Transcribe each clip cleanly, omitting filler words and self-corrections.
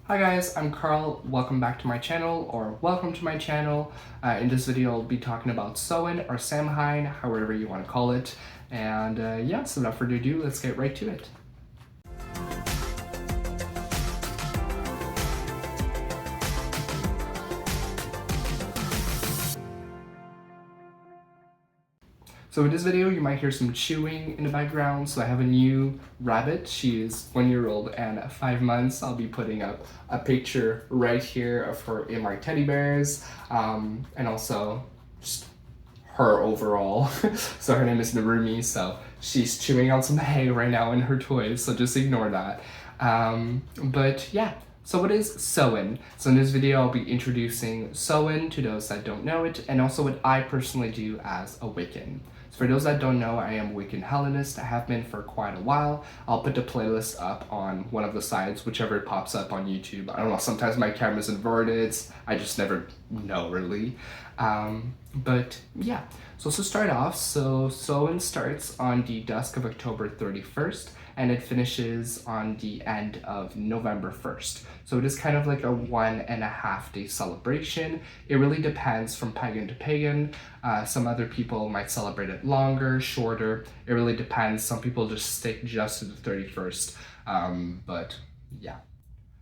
Hi guys, I'm Carl. Welcome back to my channel, or welcome to my channel. In this video, I'll be talking about Samhain or Samhain, however you want to call it. And yeah, so without further ado, let's get right to it. So in this video, you might hear some chewing in the background. So I have a new rabbit. She is 1 year old and 5 months. I'll be putting up a picture right here of her in my teddy bears, and also just her overall. So her name is Narumi. So she's chewing on some hay right now in her toys. So just ignore that. But yeah. So what is Samhain? So in this video, I'll be introducing Samhain to those that don't know it, and also what I personally do as a Wiccan. So for those that don't know, I am a Wiccan Hellenist. I have been for quite a while. I'll put the playlist up on one of the sides, whichever pops up on YouTube. I don't know, sometimes my camera's inverted. I just never know really. But yeah, so to start off, so Samhain starts on the dusk of October 31st, and it finishes on the end of November 1st. So it is kind of like a 1.5 day celebration. It really depends from pagan to pagan. Some other people might celebrate it longer, shorter. It really depends. Some people just stick just to the 31st. But yeah.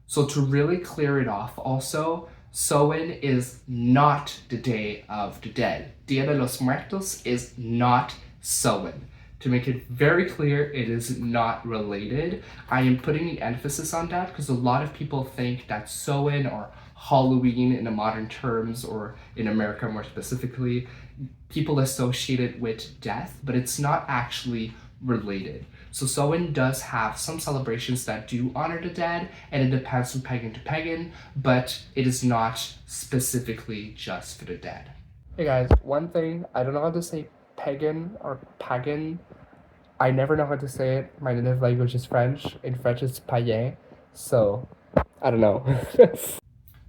So to really clear it off also, Samhain is not the Day of the Dead. Dia de los Muertos is not Samhain. To make it very clear, it is not related. I am putting the emphasis on that because a lot of people think that Samhain or Halloween in the modern terms, or in America more specifically, people associate it with death, but it's not actually related. So Samhain does have some celebrations that do honor the dead, and it depends from pagan to pagan, but it is not specifically just for the dead. Hey guys, one thing, I don't know how to say pagan or pagan. I never know how to say it. My native language is French. In French it's païen. So, I don't know.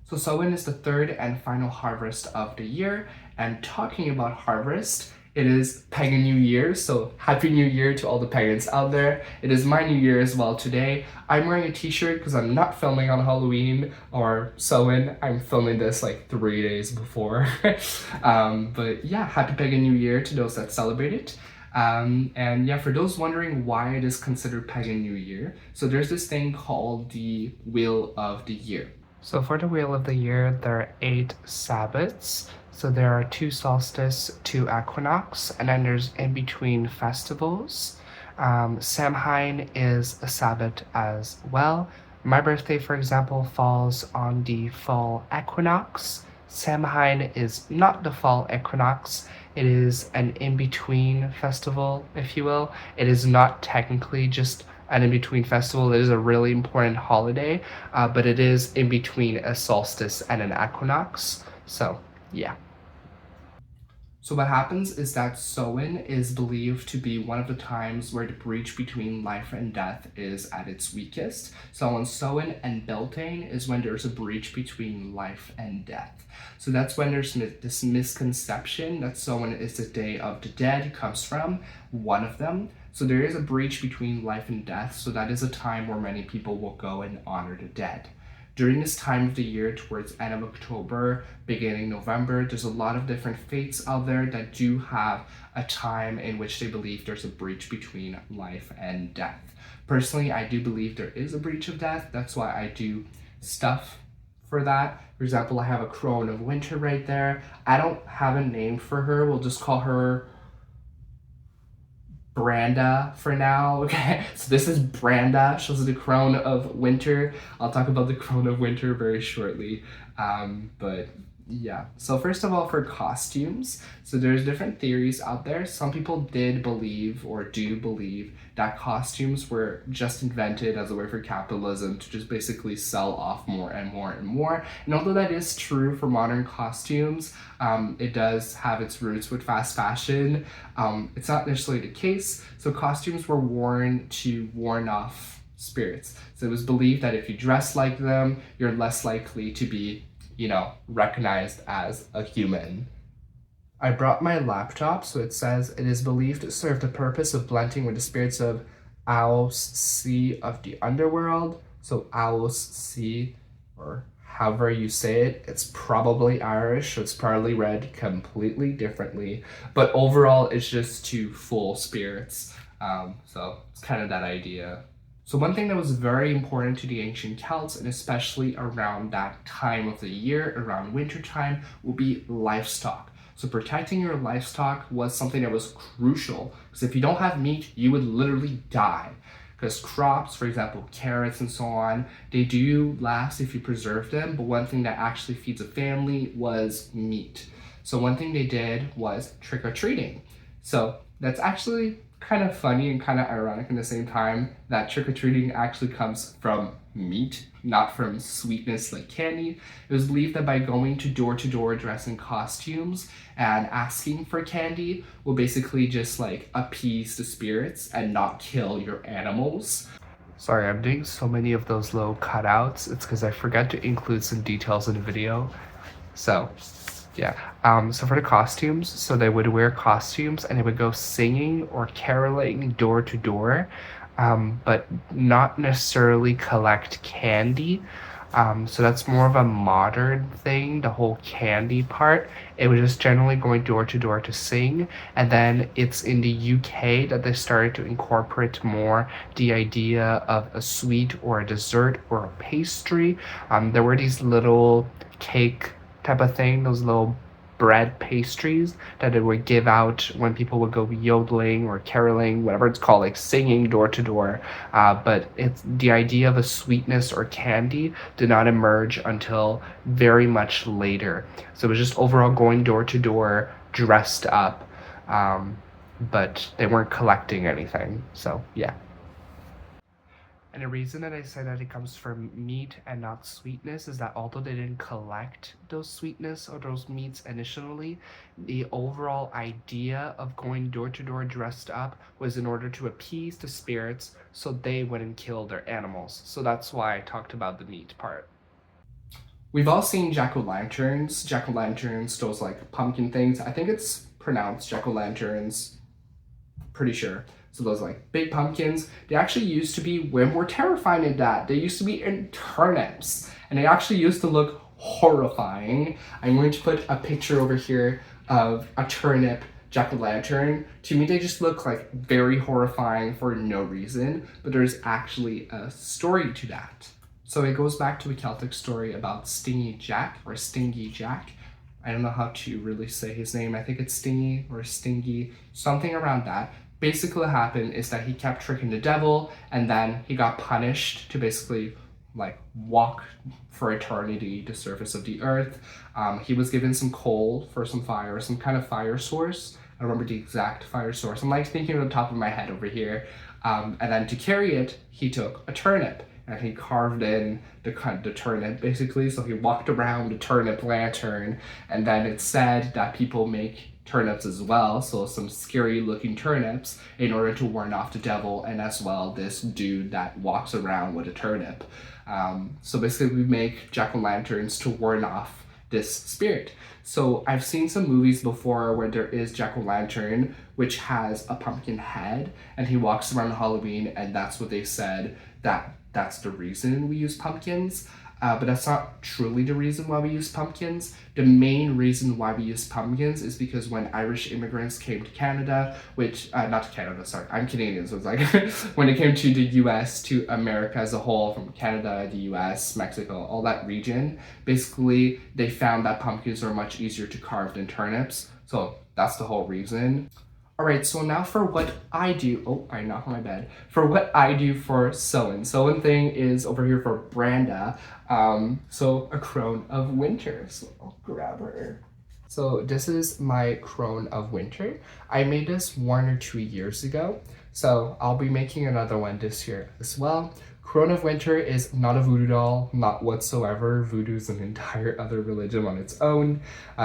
So Samhain is the third and final harvest of the year. And talking about harvest, it is Pagan New Year. So Happy New Year to all the pagans out there. It is my New Year as well today. I'm wearing a t-shirt because I'm not filming on Halloween or Samhain. I'm filming this like 3 days before. But yeah, Happy Pagan New Year to those that celebrate it. And yeah, for those wondering why it is considered Pagan New Year, so there's this thing called the Wheel of the Year. So for the Wheel of the Year, there are 8 Sabbaths. So there are 2 solstice, 2 equinox, and then there's in-between festivals. Samhain is a Sabbath as well. My birthday, for example, falls on the fall equinox. Samhain is not the fall equinox. It is an in-between festival, if you will. It is not technically just an in-between festival. It is a really important holiday, but it is in between a solstice and an equinox. So, yeah. So what happens is that Samhain is believed to be one of the times where the breach between life and death is at its weakest. So on Samhain and Beltane is when there's a breach between life and death. So that's when there's this misconception that Samhain is the Day of the Dead comes from, one of them. So there is a breach between life and death, so that is a time where many people will go and honor the dead. During this time of the year, towards end of October, beginning November, there's a lot of different faiths out there that do have a time in which they believe there's a breach between life and death. Personally, I do believe there is a breach of death. That's why I do stuff for that. For example, I have a crone of winter right there. I don't have a name for her. We'll just call her Branda for now. Okay, so this is Branda. She's the crone of winter. I'll talk about the crone of winter very shortly. But yeah, so first of all, for costumes, so there's different theories out there. Some people did believe or do believe that costumes were just invented as a way for capitalism to just basically sell off more and more and more. And although that is true for modern costumes, it does have its roots with fast fashion. It's not necessarily the case. So costumes were worn to warn off spirits. So it was believed that if you dress like them, you're less likely to be, recognized as a human. I brought my laptop, so it says it is believed to serve the purpose of blending with the spirits of Aos Sea of the underworld. So Aos Sea or however you say it. It's probably Irish, so it's probably read completely differently. But overall, it's just two full spirits. So it's kind of that idea. So one thing that was very important to the ancient Celts, and especially around that time of the year, around winter time, would be livestock. So protecting your livestock was something that was crucial, because if you don't have meat, you would literally die. Because crops, for example, carrots and so on, they do last if you preserve them, but one thing that actually feeds a family was meat. So one thing they did was trick-or-treating. So that's actually kind of funny and kind of ironic in the same time that trick-or-treating actually comes from meat, not from sweetness like candy. It was believed that by going to door dressed in costumes and asking for candy will basically just like appease the spirits and not kill your animals. Sorry, I'm doing so many of those little cutouts. It's because I forgot to include some details in the video. So yeah, so for the costumes, so they would wear costumes and they would go singing or caroling door to door, but not necessarily collect candy. So that's more of a modern thing, the whole candy part. It was just generally going door to door to sing. And then it's in the UK that they started to incorporate more the idea of a sweet or a dessert or a pastry. There were these little cake type of thing, those little bread pastries that they would give out when people would go yodeling or caroling, whatever it's called, like singing door to door. But it's the idea of a sweetness or candy did not emerge until very much later. So it was just overall going door to door, dressed up, but they weren't collecting anything. So yeah. And the reason that I say that it comes from meat and not sweetness is that although they didn't collect those sweetness or those meats initially, the overall idea of going door to door dressed up was in order to appease the spirits so they wouldn't kill their animals. So that's why I talked about the meat part. We've all seen jack-o'-lanterns. Jack-o'-lanterns, those like pumpkin things. I think it's pronounced jack-o'-lanterns, pretty sure. So those like big pumpkins, they actually used to be way more terrifying than that. They used to be in turnips, and they actually used to look horrifying. I'm going to put a picture over here of a turnip jack-o'-lantern. To me, they just look like very horrifying for no reason, but there's actually a story to that. So it goes back to a Celtic story about Stingy Jack, or Stingy Jack. I don't know how to really say his name. I think it's Stingy or Stingy, something around that. Basically what happened is that he kept tricking the devil, and then he got punished to basically like walk for eternity the surface of the earth. He was given some coal for some fire, some kind of fire source. I don't remember the exact fire source. I'm like thinking on the top of my head over here. And then to carry it, he took a turnip and he carved in the turnip basically. So he walked around the turnip lantern, and then it said that people make turnips as well, so some scary looking turnips in order to warn off the devil, and as well this dude that walks around with a turnip. So basically we make jack-o'-lanterns to warn off this spirit. So I've seen some movies before where there is jack-o'-lantern which has a pumpkin head and he walks around Halloween, and that's what they said that's the reason we use pumpkins. But that's not truly the reason why we use pumpkins. The main reason why we use pumpkins is because when Irish immigrants came to Canada, not to Canada, sorry, I'm Canadian, so it's like, when it came to the US, to America as a whole, from Canada, the US, Mexico, all that region, basically they found that pumpkins are much easier to carve than turnips. So that's the whole reason. Alright, so now for what I do, oh, I knocked on my bed. For what I do for sewing. Sewing thing is over here for Branda. So a crone of winter. So I'll grab her. So this is my crone of winter. I made this 1 or 2 years ago. So I'll be making another one this year as well. Crone of Winter is not a voodoo doll, not whatsoever. Voodoo is an entire other religion on its own.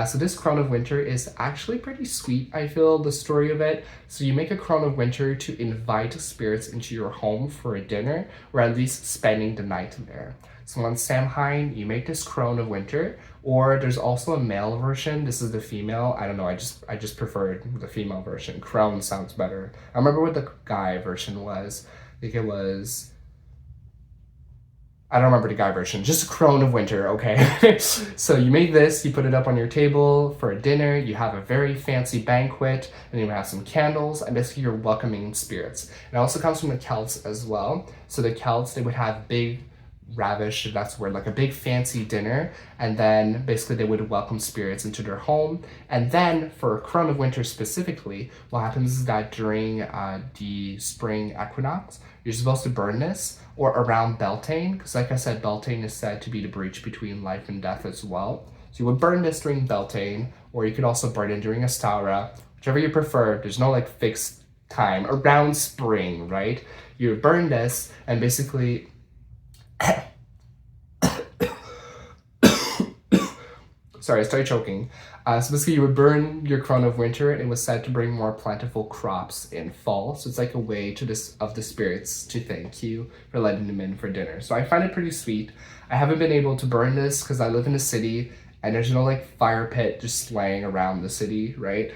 So this Crone of Winter is actually pretty sweet, I feel, the story of it. So you make a Crone of Winter to invite spirits into your home for a dinner, or at least spending the night there. So on Samhain, you make this Crone of Winter, or there's also a male version. This is the female. I don't know, I just preferred the female version. Crone sounds better. I remember what the guy version was. I think it was I don't remember the guy version, just a crone of winter, okay? So you make this, you put it up on your table for a dinner, you have a very fancy banquet, and you have some candles, and basically you're welcoming spirits. It also comes from the Celts as well. So the Celts, they would have big ravish, that's where like a big fancy dinner, and then basically they would welcome spirits into their home. And then for Crown of Winter specifically, what happens is that during the spring equinox, you're supposed to burn this, or around Beltane, because like I said, Beltane is said to be the breach between life and death as well. So you would burn this during Beltane, or you could also burn it during Astaura, whichever you prefer. There's no like fixed time, around spring, right? You would burn this, and basically sorry, I started choking. So basically you would burn your crown of winter, and it was said to bring more plentiful crops in fall. So it's like a way to of the spirits to thank you for letting them in for dinner. So I find it pretty sweet. I haven't been able to burn this because I live in a city and there's no like fire pit just laying around the city, right?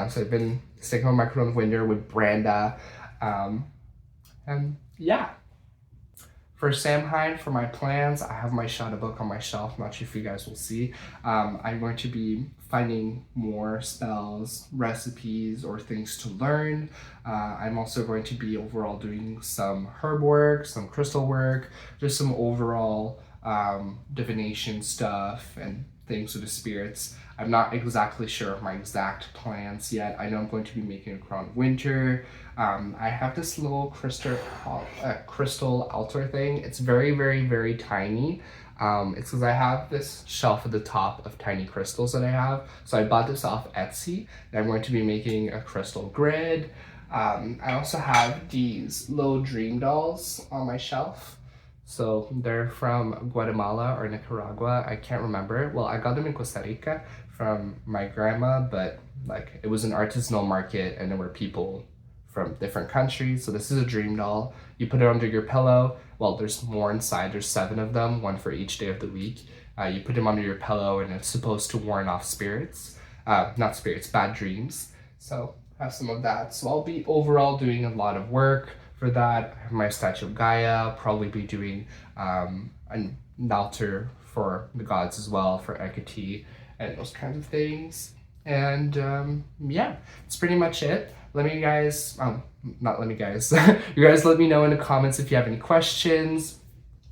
So I've been sticking on my crown of winter with Branda. And yeah. For Samhain, for my plans, I have my shadow book on my shelf. I'm not sure if you guys will see. I'm going to be finding more spells, recipes, or things to learn. I'm also going to be overall doing some herb work, some crystal work, just some overall divination stuff and things with the spirits. I'm not exactly sure of my exact plans yet. I know I'm going to be making a crown of winter. I have this little crystal altar thing. It's very, very, very tiny. It's because I have this shelf at the top of tiny crystals that I have. So I bought this off Etsy, and I'm going to be making a crystal grid. I also have these little dream dolls on my shelf. So they're from Guatemala or Nicaragua. I can't remember. Well, I got them in Costa Rica from my grandma, but like it was an artisanal market and there were people from different countries. So this is a dream doll. You put it under your pillow. Well, there's more inside. There's 7 of them, one for each day of the week. You put them under your pillow and it's supposed to warn off spirits. Not spirits, bad dreams. So have some of that. So I'll be overall doing a lot of work for that. I have my statue of Gaia. Probably be doing an altar for the gods as well, for Hecate and those kinds of things. And yeah, that's pretty much it. Let me guys, not let me guys, you guys let me know in the comments if you have any questions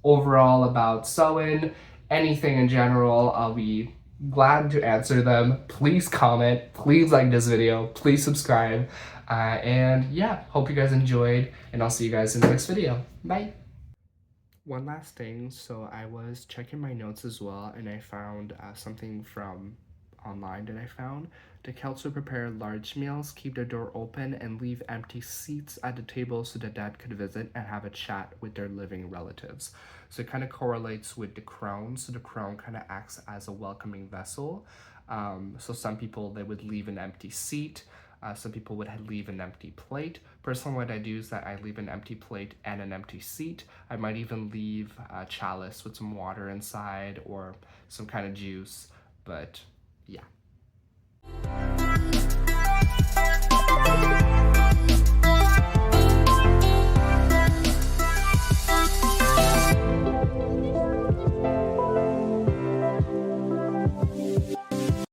overall about Samhain, anything in general. I'll be glad to answer them. Please comment, please like this video, please subscribe, and yeah, hope you guys enjoyed, and I'll see you guys in the next video. Bye. One last thing, so I was checking my notes as well, and I found something from online that I found. The Celts would prepare large meals, keep their door open, and leave empty seats at the table so the dead could visit and have a chat with their living relatives. So it kind of correlates with the crown. So the crown kind of acts as a welcoming vessel. So some people, they would leave an empty seat. Some people would leave an empty plate. Personally, what I do is that I leave an empty plate and an empty seat. I might even leave a chalice with some water inside or some kind of juice. But yeah.